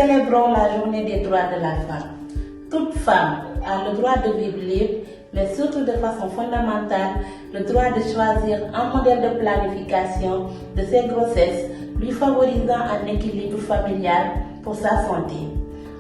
célébrons la journée des droits de la femme. Toute femme a le droit de vivre libre, mais surtout de façon fondamentale, le droit de choisir un modèle de planification de ses grossesses, lui favorisant un équilibre familial pour sa santé.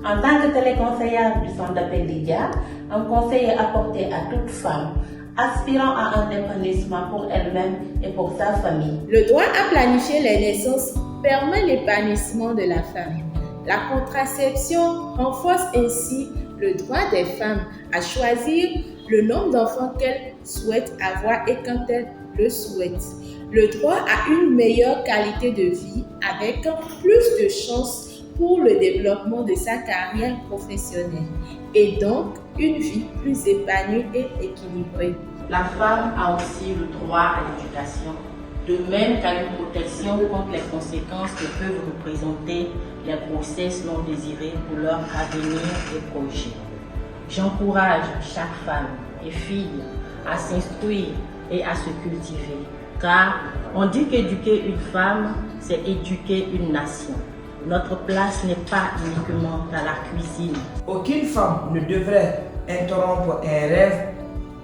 En tant que téléconseillère du centre d'appel Lydia, un conseil est apporté à toute femme aspirant à un épanouissement pour elle-même et pour sa famille. Le droit à planifier les naissances permet l'épanouissement de la famille. La contraception renforce ainsi le droit des femmes à choisir le nombre d'enfants qu'elles souhaitent avoir et quand elles le souhaitent. Le droit à une meilleure qualité de vie avec plus de chances pour le développement de sa carrière professionnelle et donc une vie plus épanouie et équilibrée. La femme a aussi le droit à l'éducation, de même qu'à une protection contre les conséquences que peuvent représenter les grossesses non désirées pour leur avenir et projet. J'encourage chaque femme et fille à s'instruire et à se cultiver, car on dit qu'éduquer une femme, c'est éduquer une nation. Notre place n'est pas uniquement dans la cuisine. Aucune femme ne devrait interrompre un rêve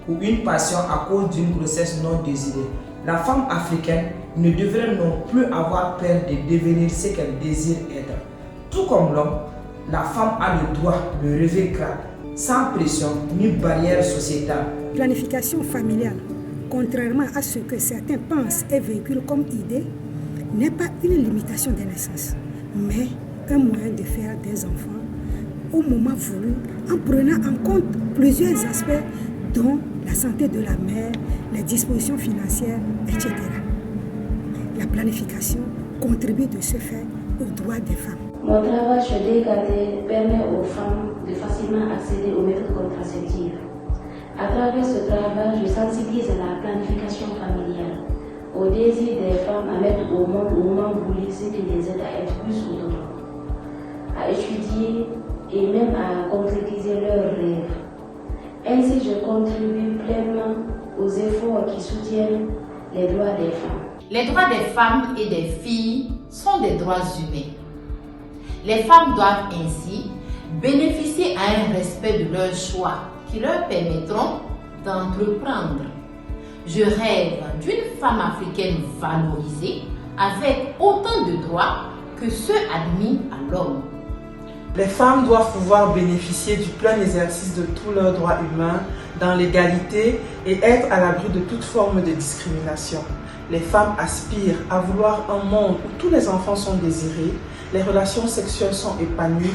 ou une passion à cause d'une grossesse non désirée. La femme africaine ne devrait non plus avoir peur de devenir ce qu'elle désire être. Tout comme l'homme, la femme a le droit de rêver grand, sans pression ni barrière sociétale. Planification familiale, contrairement à ce que certains pensent et véhiculent comme idée, n'est pas une limitation des naissances, mais un moyen de faire des enfants au moment voulu en prenant en compte plusieurs aspects dont la santé de la mère, les dispositions financières, etc. La planification contribue de ce fait aux droits des femmes. Mon travail chez DKT permet aux femmes de facilement accéder aux méthodes contraceptives. À travers ce travail, je sensibilise à la planification familiale, au désir des femmes à mettre au monde au moment voulu ce qui les aide à être plus autonomes, à étudier et même à concrétiser leurs rêves. Ainsi, je contribue pleinement aux efforts qui soutiennent les droits des femmes. Les droits des femmes et des filles sont des droits humains. Les femmes doivent ainsi bénéficier à un respect de leurs choix qui leur permettront d'entreprendre. Je rêve d'une femme africaine valorisée avec autant de droits que ceux admis à l'homme. Les femmes doivent pouvoir bénéficier du plein exercice de tous leurs droits humains dans l'égalité et être à l'abri de toute forme de discrimination. Les femmes aspirent à vouloir un monde où tous les enfants sont désirés, les relations sexuelles sont épanouies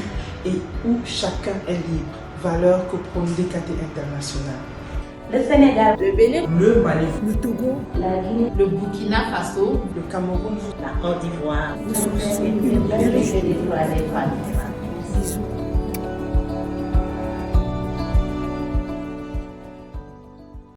et où chacun est libre, valeur que prône DKT International. Le Sénégal, Le Bénin, Le Mali, Le Togo, La Guinée, Le Burkina Faso, Le Cameroun, la Côte d'Ivoire, nous sommes une belle des droits des femmes. Bisous.